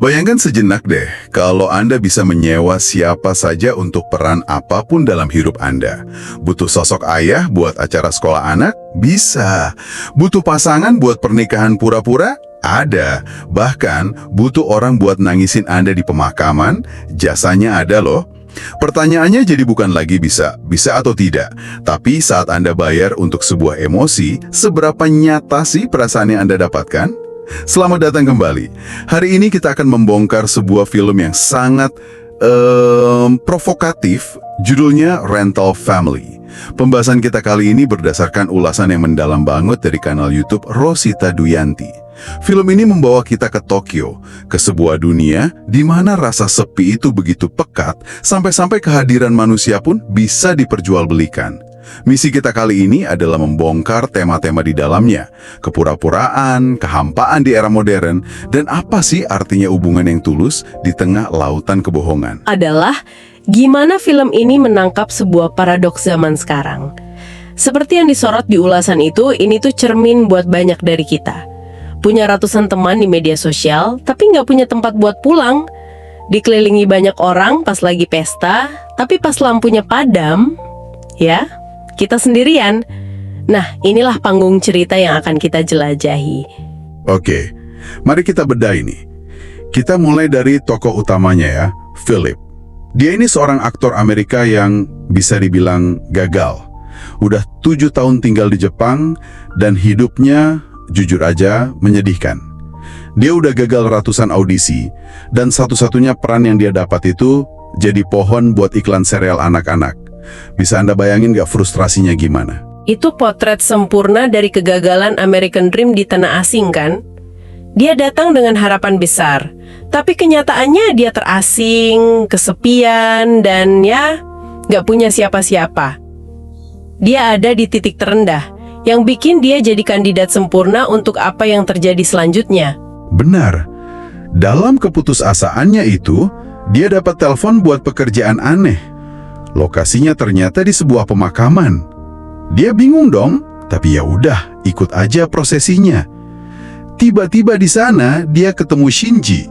Bayangkan sejenak deh, kalau Anda bisa menyewa siapa saja untuk peran apapun dalam hidup Anda. Butuh sosok ayah buat acara sekolah anak? Bisa. Butuh pasangan buat pernikahan pura-pura? Ada. Bahkan, butuh orang buat nangisin Anda di pemakaman? Jasanya ada loh. Pertanyaannya jadi bukan lagi bisa atau tidak, tapi saat Anda bayar untuk sebuah emosi, seberapa nyata sih perasaan yang Anda dapatkan? Selamat datang kembali. Hari ini kita akan membongkar sebuah film yang sangat provokatif, judulnya Rental Family. Pembahasan kita kali ini berdasarkan ulasan yang mendalam banget dari kanal YouTube Rosita Duyanti. Film ini membawa kita ke Tokyo, ke sebuah dunia di mana rasa sepi itu begitu pekat, sampai-sampai kehadiran manusia pun bisa diperjualbelikan. Misi kita kali ini adalah membongkar tema-tema di dalamnya, kepura-puraan, kehampaan di era modern, dan apa sih artinya hubungan yang tulus di tengah lautan kebohongan. Adalah gimana film ini menangkap sebuah paradoks zaman sekarang. Seperti yang disorot di ulasan itu, ini tuh cermin buat banyak dari kita. Punya ratusan teman di media sosial, tapi nggak punya tempat buat pulang. Dikelilingi banyak orang pas lagi pesta, tapi pas lampunya padam, ya, kita sendirian. Nah, inilah panggung cerita yang akan kita jelajahi. Oke, mari kita bedah ini. Kita mulai dari tokoh utamanya ya, Philip. Dia ini seorang aktor Amerika yang bisa dibilang gagal. Udah 7 tahun tinggal di Jepang, dan hidupnya jujur aja menyedihkan. Dia udah gagal ratusan audisi, dan satu-satunya peran yang dia dapat itu jadi pohon buat iklan sereal anak-anak. Bisa Anda bayangin gak frustrasinya gimana? Itu potret sempurna dari kegagalan American Dream di tanah asing kan? Dia datang dengan harapan besar, tapi kenyataannya dia terasing, kesepian, dan ya, gak punya siapa-siapa. Dia ada di titik terendah, yang bikin dia jadi kandidat sempurna untuk apa yang terjadi selanjutnya. Benar. Dalam keputusasaannya itu, dia dapat telepon buat pekerjaan aneh. Lokasinya ternyata di sebuah pemakaman. Dia bingung dong, tapi ya udah, ikut aja prosesinya. Tiba-tiba di sana dia ketemu Shinji,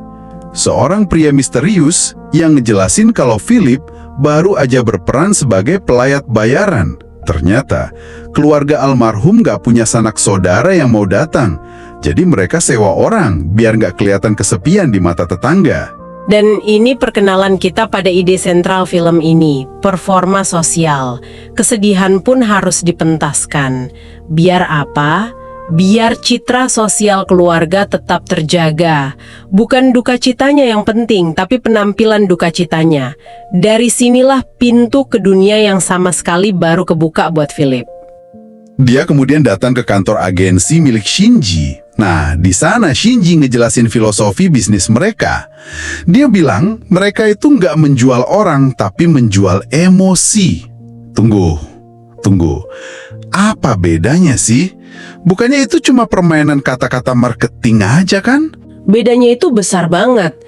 seorang pria misterius yang ngejelasin kalau Philip baru aja berperan sebagai pelayat bayaran. Ternyata keluarga almarhum gak punya sanak saudara yang mau datang, jadi mereka sewa orang biar gak kelihatan kesepian di mata tetangga. Dan ini perkenalan kita pada ide sentral film ini, performa sosial. Kesedihan pun harus dipentaskan. Biar apa? Biar citra sosial keluarga tetap terjaga. Bukan duka citanya yang penting, tapi penampilan duka citanya. Dari sinilah pintu ke dunia yang sama sekali baru kebuka buat Philip. Dia kemudian datang ke kantor agensi milik Shinji. Nah, di sana Shinji ngejelasin filosofi bisnis mereka. Dia bilang mereka itu nggak menjual orang, tapi menjual emosi. Tunggu. Apa bedanya sih? Bukannya itu cuma permainan kata-kata marketing aja kan? Bedanya itu besar banget.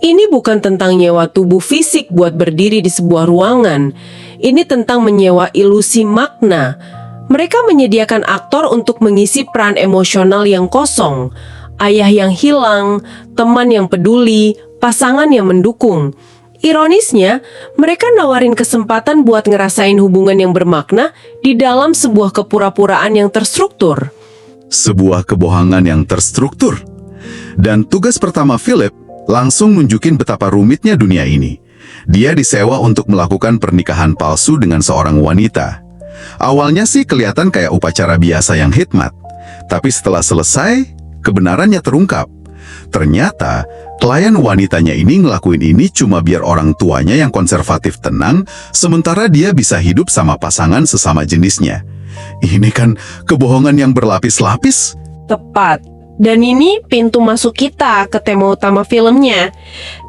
Ini bukan tentang nyewa tubuh fisik buat berdiri di sebuah ruangan. Ini tentang menyewa ilusi makna. Mereka menyediakan aktor untuk mengisi peran emosional yang kosong, ayah yang hilang, teman yang peduli, pasangan yang mendukung. Ironisnya, mereka nawarin kesempatan buat ngerasain hubungan yang bermakna di dalam sebuah kepura-puraan yang terstruktur. Sebuah kebohongan yang terstruktur. Dan tugas pertama Philip langsung nunjukin betapa rumitnya dunia ini. Dia disewa untuk melakukan pernikahan palsu dengan seorang wanita. Awalnya sih kelihatan kayak upacara biasa yang hikmat, tapi setelah selesai, kebenarannya terungkap. Ternyata, klien wanitanya ini ngelakuin ini cuma biar orang tuanya yang konservatif tenang, sementara dia bisa hidup sama pasangan sesama jenisnya. Ini kan kebohongan yang berlapis-lapis. Tepat. Dan ini pintu masuk kita ke tema utama filmnya.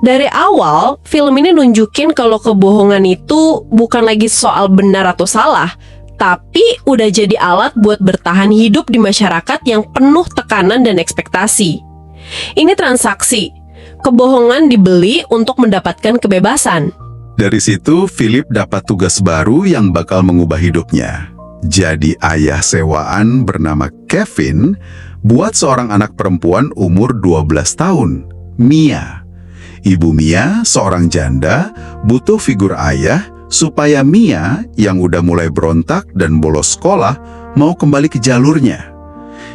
Dari awal, film ini nunjukin kalau kebohongan itu bukan lagi soal benar atau salah, tapi udah jadi alat buat bertahan hidup di masyarakat yang penuh tekanan dan ekspektasi. Ini transaksi. Kebohongan dibeli untuk mendapatkan kebebasan. Dari situ, Philip dapat tugas baru yang bakal mengubah hidupnya. Jadi ayah sewaan bernama Kevin buat seorang anak perempuan umur 12 tahun, Mia. Ibu Mia, seorang janda, butuh figur ayah supaya Mia yang udah mulai berontak dan bolos sekolah mau kembali ke jalurnya.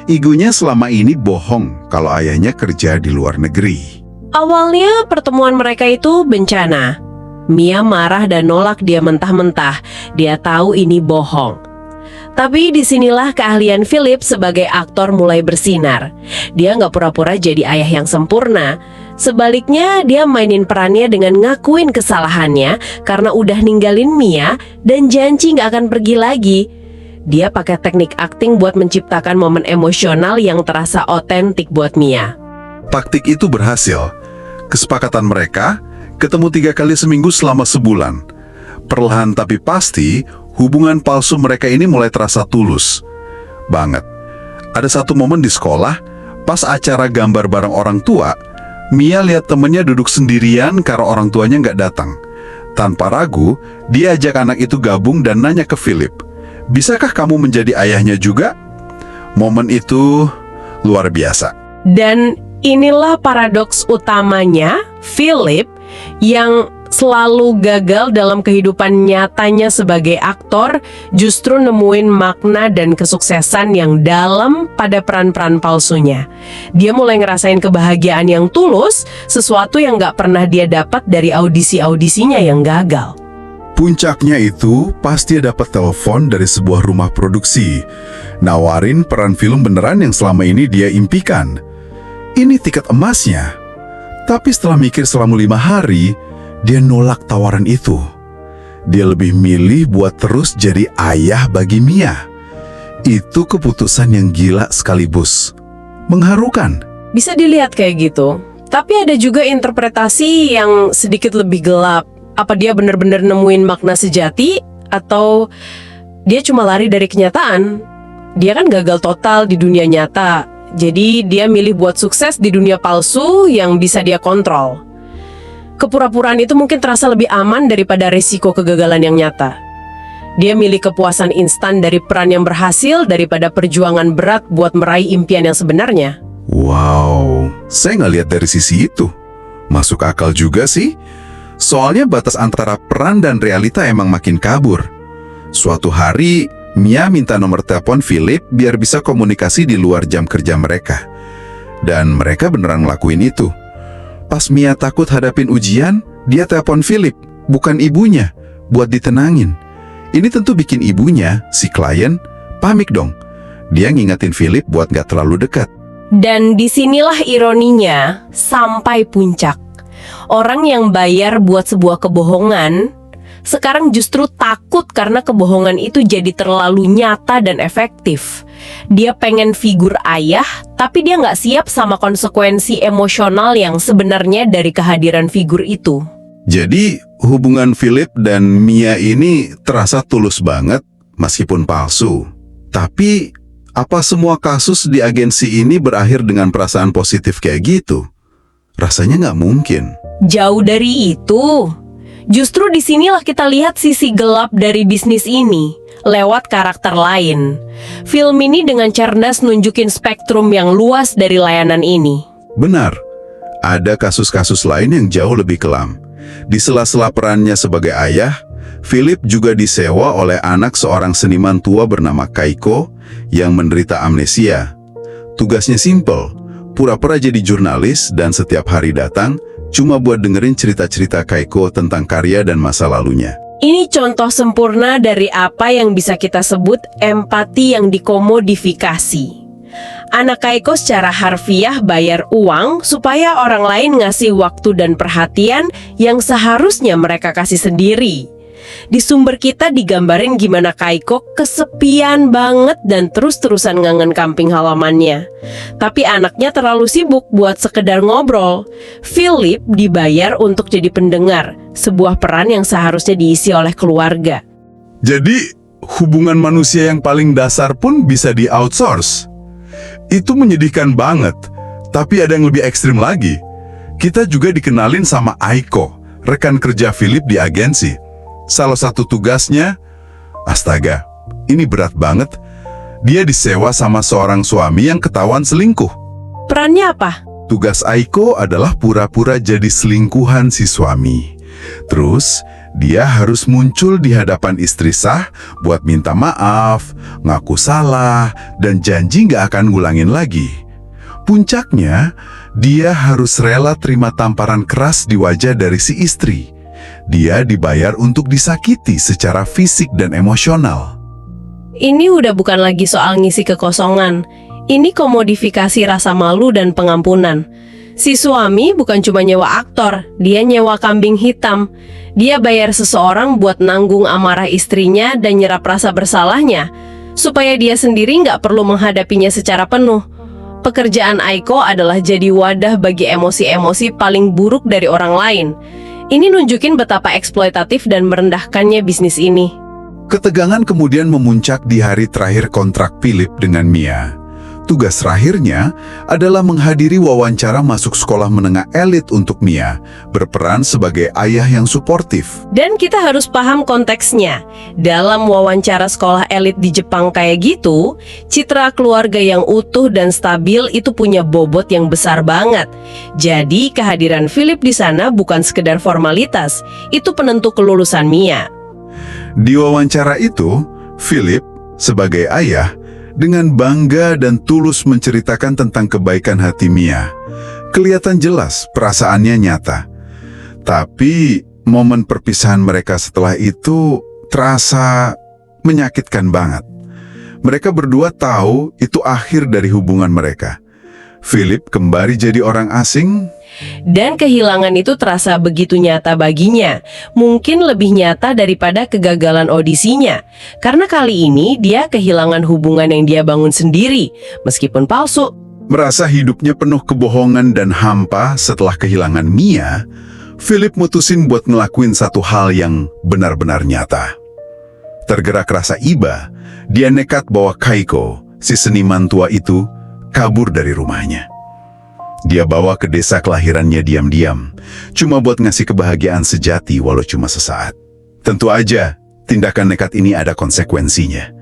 Ibunya selama ini bohong kalau ayahnya kerja di luar negeri. Awalnya pertemuan mereka itu bencana. Mia marah dan nolak dia mentah-mentah. Dia tahu ini bohong. Tapi disinilah keahlian Philip sebagai aktor mulai bersinar. Dia nggak pura-pura jadi ayah yang sempurna. Sebaliknya, dia mainin perannya dengan ngakuin kesalahannya karena udah ninggalin Mia dan janji nggak akan pergi lagi. Dia pakai teknik akting buat menciptakan momen emosional yang terasa otentik buat Mia. Taktik itu berhasil. Kesepakatan mereka, ketemu 3 kali seminggu selama sebulan. Perlahan tapi pasti, hubungan palsu mereka ini mulai terasa tulus banget. Ada satu momen di sekolah, pas acara gambar bareng orang tua, Mia lihat temennya duduk sendirian karena orang tuanya nggak datang. Tanpa ragu, dia ajak anak itu gabung dan nanya ke Philip, "Bisakah kamu menjadi ayahnya juga?" Momen itu luar biasa. Dan inilah paradoks utamanya Philip yang selalu gagal dalam kehidupan nyatanya sebagai aktor, justru nemuin makna dan kesuksesan yang dalam pada peran-peran palsunya. Dia mulai ngerasain kebahagiaan yang tulus, sesuatu yang gak pernah dia dapat dari audisi-audisinya yang gagal. Puncaknya itu pas dia dapat telepon dari sebuah rumah produksi, nawarin peran film beneran yang selama ini dia impikan. Ini tiket emasnya. Tapi setelah mikir selama 5 hari, dia nolak tawaran itu. Dia lebih milih buat terus jadi ayah bagi Mia. Itu keputusan yang gila sekaligus mengharukan. Bisa dilihat kayak gitu. Tapi ada juga interpretasi yang sedikit lebih gelap. Apa dia benar-benar nemuin makna sejati, atau dia cuma lari dari kenyataan? Dia kan gagal total di dunia nyata. Jadi dia milih buat sukses di dunia palsu yang bisa dia kontrol. Kepura-puraan itu mungkin terasa lebih aman daripada risiko kegagalan yang nyata. Dia milih kepuasan instan dari peran yang berhasil daripada perjuangan berat buat meraih impian yang sebenarnya. Wow, saya nggak lihat dari sisi itu. Masuk akal juga sih. Soalnya batas antara peran dan realita emang makin kabur. Suatu hari, Mia minta nomor telepon Philip biar bisa komunikasi di luar jam kerja mereka. Dan mereka beneran ngelakuin itu. Pas Mia takut hadapin ujian, dia telepon Philip, bukan ibunya, buat ditenangin. Ini tentu bikin ibunya, si klien, panik dong. Dia ngingetin Philip buat gak terlalu dekat. Dan disinilah ironinya sampai puncak. Orang yang bayar buat sebuah kebohongan, sekarang justru takut karena kebohongan itu jadi terlalu nyata dan efektif. Dia pengen figur ayah, tapi dia nggak siap sama konsekuensi emosional yang sebenarnya dari kehadiran figur itu. Jadi, hubungan Philip dan Mia ini terasa tulus banget, meskipun palsu. Tapi, apa semua kasus di agensi ini berakhir dengan perasaan positif kayak gitu? Rasanya nggak mungkin. Jauh dari itu. Justru disinilah kita lihat sisi gelap dari bisnis ini, lewat karakter lain. Film ini dengan cerdas nunjukin spektrum yang luas dari layanan ini. Benar, ada kasus-kasus lain yang jauh lebih kelam. Di sela-sela perannya sebagai ayah, Philip juga disewa oleh anak seorang seniman tua bernama Kaiko yang menderita amnesia. Tugasnya simple, pura-pura jadi jurnalis dan setiap hari datang cuma buat dengerin cerita-cerita Kaiko tentang karya dan masa lalunya. Ini contoh sempurna dari apa yang bisa kita sebut empati yang dikomodifikasi. Anak Kaiko secara harfiah bayar uang supaya orang lain ngasih waktu dan perhatian yang seharusnya mereka kasih sendiri. Di sumber kita digambarin gimana Kaiko kesepian banget dan terus-terusan ngangen kamping halamannya. Tapi anaknya terlalu sibuk buat sekedar ngobrol. Philip dibayar untuk jadi pendengar, sebuah peran yang seharusnya diisi oleh keluarga. Jadi, hubungan manusia yang paling dasar pun bisa di-outsource. Itu menyedihkan banget, tapi ada yang lebih ekstrim lagi. Kita juga dikenalin sama Aiko, rekan kerja Philip di agensi. Salah satu tugasnya, astaga, ini berat banget. Dia disewa sama seorang suami yang ketahuan selingkuh. Perannya apa? Tugas Aiko adalah pura-pura jadi selingkuhan si suami. Terus, dia harus muncul di hadapan istri sah buat minta maaf, ngaku salah, dan janji nggak akan ngulangin lagi. Puncaknya, dia harus rela terima tamparan keras di wajah dari si istri. Dia dibayar untuk disakiti secara fisik dan emosional. Ini udah bukan lagi soal ngisi kekosongan. Ini komodifikasi rasa malu dan pengampunan. Si suami bukan cuma nyewa aktor, dia nyewa kambing hitam. Dia bayar seseorang buat nanggung amarah istrinya dan nyerap rasa bersalahnya, supaya dia sendiri nggak perlu menghadapinya secara penuh. Pekerjaan Aiko adalah jadi wadah bagi emosi-emosi paling buruk dari orang lain. Ini nunjukin betapa eksploitatif dan merendahkannya bisnis ini. Ketegangan kemudian memuncak di hari terakhir kontrak Philip dengan Mia. Tugas terakhirnya adalah menghadiri wawancara masuk sekolah menengah elit untuk Mia, berperan sebagai ayah yang suportif. Dan kita harus paham konteksnya. Dalam wawancara sekolah elit di Jepang kayak gitu, citra keluarga yang utuh dan stabil itu punya bobot yang besar banget. Jadi kehadiran Philip di sana bukan sekedar formalitas, itu penentu kelulusan Mia. Di wawancara itu, Philip sebagai ayah dengan bangga dan tulus menceritakan tentang kebaikan hati Mia. Kelihatan jelas perasaannya nyata. Tapi momen perpisahan mereka setelah itu terasa menyakitkan banget. Mereka berdua tahu itu akhir dari hubungan mereka. Philip kembali jadi orang asing. Dan kehilangan itu terasa begitu nyata baginya. Mungkin lebih nyata daripada kegagalan audisinya. Karena kali ini dia kehilangan hubungan yang dia bangun sendiri, meskipun palsu. Merasa hidupnya penuh kebohongan dan hampa setelah kehilangan Mia, Philip mutusin buat ngelakuin satu hal yang benar-benar nyata. Tergerak rasa iba, dia nekat bawa Kaiko, si seniman tua itu, kabur dari rumahnya. Dia bawa ke desa kelahirannya diam-diam, cuma buat ngasih kebahagiaan sejati walau cuma sesaat. Tentu aja, tindakan nekat ini ada konsekuensinya.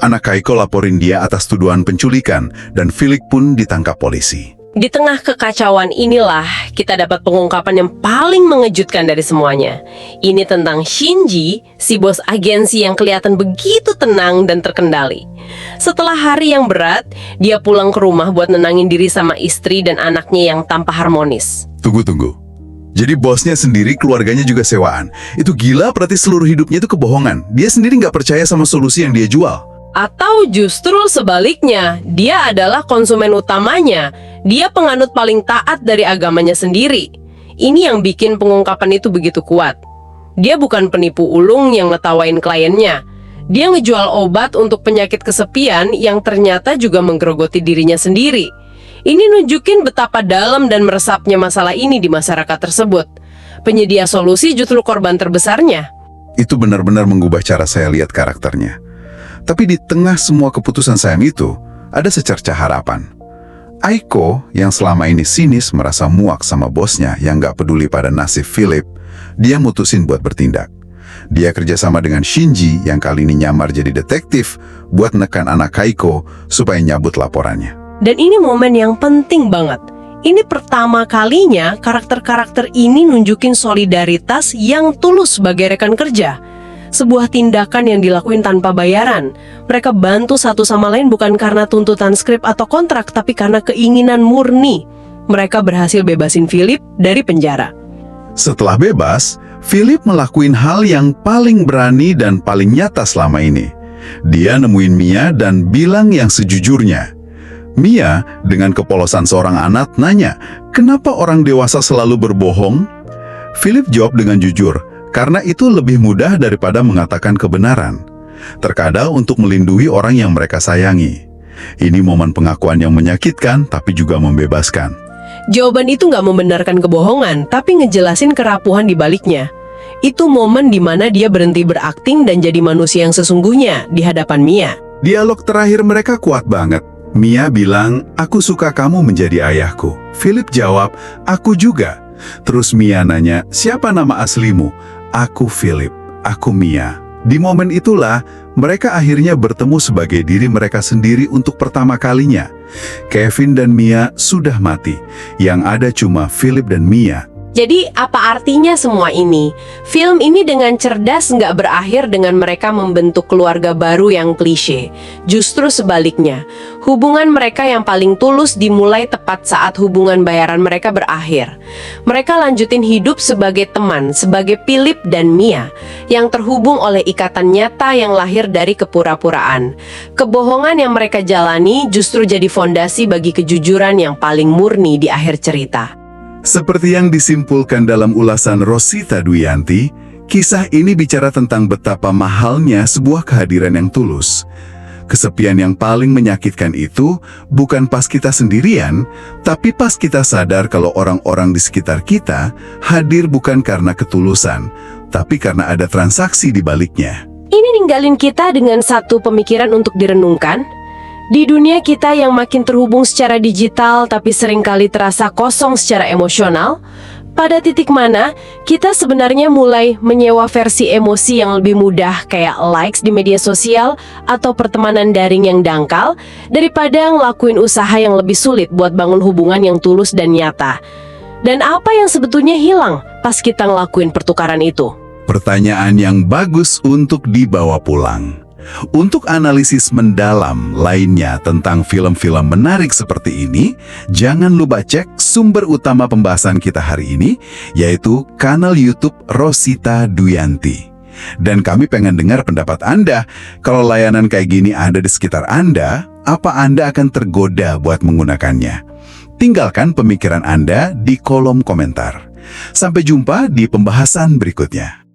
Anak Kaiko laporin dia atas tuduhan penculikan, dan Philip pun ditangkap polisi. Di tengah kekacauan inilah kita dapat pengungkapan yang paling mengejutkan dari semuanya. Ini tentang Shinji, si bos agensi yang kelihatan begitu tenang dan terkendali. Setelah hari yang berat, dia pulang ke rumah buat nenangin diri sama istri dan anaknya yang tanpa harmonis. Tunggu. Jadi bosnya sendiri, keluarganya juga sewaan. Itu gila, berarti seluruh hidupnya itu kebohongan. Dia sendiri nggak percaya sama solusi yang dia jual. Atau justru sebaliknya, dia adalah konsumen utamanya. Dia penganut paling taat dari agamanya sendiri. Ini yang bikin pengungkapan itu begitu kuat. Dia bukan penipu ulung yang ngetawain kliennya. Dia ngejual obat untuk penyakit kesepian yang ternyata juga menggerogoti dirinya sendiri. Ini nunjukin betapa dalam dan meresapnya masalah ini di masyarakat tersebut. Penyedia solusi justru korban terbesarnya. Itu benar-benar mengubah cara saya lihat karakternya. Tapi di tengah semua keputusan sayang itu, ada secercah harapan. Aiko yang selama ini sinis merasa muak sama bosnya yang gak peduli pada nasib Philip, dia mutusin buat bertindak. Dia kerjasama dengan Shinji yang kali ini nyamar jadi detektif buat nekan anak Kaiko supaya nyabut laporannya. Dan ini momen yang penting banget. Ini pertama kalinya karakter-karakter ini nunjukin solidaritas yang tulus sebagai rekan kerja. Sebuah tindakan yang dilakuin tanpa bayaran. Mereka bantu satu sama lain bukan karena tuntutan skrip atau kontrak, tapi karena keinginan murni. Mereka berhasil bebasin Philip dari penjara. Setelah bebas, Philip melakuin hal yang paling berani dan paling nyata selama ini. Dia nemuin Mia dan bilang yang sejujurnya. Mia dengan kepolosan seorang anak nanya, kenapa orang dewasa selalu berbohong? Philip jawab dengan jujur, karena itu lebih mudah daripada mengatakan kebenaran. Terkadang untuk melindungi orang yang mereka sayangi. Ini momen pengakuan yang menyakitkan tapi juga membebaskan. Jawaban itu nggak membenarkan kebohongan, tapi ngejelasin kerapuhan di baliknya. Itu momen di mana dia berhenti berakting dan jadi manusia yang sesungguhnya di hadapan Mia. Dialog terakhir mereka kuat banget. Mia bilang, aku suka kamu menjadi ayahku. Philip jawab, aku juga. Terus Mia nanya, siapa nama aslimu? Aku Philip, aku Mia. Di momen itulah, mereka akhirnya bertemu sebagai diri mereka sendiri untuk pertama kalinya. Kevin dan Mia sudah mati. Yang ada cuma Philip dan Mia. Jadi apa artinya semua ini? Film ini dengan cerdas nggak berakhir dengan mereka membentuk keluarga baru yang klise. Justru sebaliknya, hubungan mereka yang paling tulus dimulai tepat saat hubungan bayaran mereka berakhir. Mereka lanjutin hidup sebagai teman, sebagai Philip dan Mia, yang terhubung oleh ikatan nyata yang lahir dari kepura-puraan. Kebohongan yang mereka jalani justru jadi fondasi bagi kejujuran yang paling murni di akhir cerita. Seperti yang disimpulkan dalam ulasan Rosita Duyanti, kisah ini bicara tentang betapa mahalnya sebuah kehadiran yang tulus. Kesepian yang paling menyakitkan itu bukan pas kita sendirian, tapi pas kita sadar kalau orang-orang di sekitar kita hadir bukan karena ketulusan, tapi karena ada transaksi di baliknya. Ini ninggalin kita dengan satu pemikiran untuk direnungkan. Di dunia kita yang makin terhubung secara digital tapi seringkali terasa kosong secara emosional, pada titik mana kita sebenarnya mulai menyewa versi emosi yang lebih mudah kayak likes di media sosial atau pertemanan daring yang dangkal daripada ngelakuin usaha yang lebih sulit buat bangun hubungan yang tulus dan nyata. Dan apa yang sebetulnya hilang pas kita ngelakuin pertukaran itu? Pertanyaan yang bagus untuk dibawa pulang. Untuk analisis mendalam lainnya tentang film-film menarik seperti ini, jangan lupa cek sumber utama pembahasan kita hari ini, yaitu kanal YouTube Rosita Duyanti. Dan kami pengen dengar pendapat Anda. Kalau layanan kayak gini ada di sekitar Anda, apa Anda akan tergoda buat menggunakannya? Tinggalkan pemikiran Anda di kolom komentar. Sampai jumpa di pembahasan berikutnya.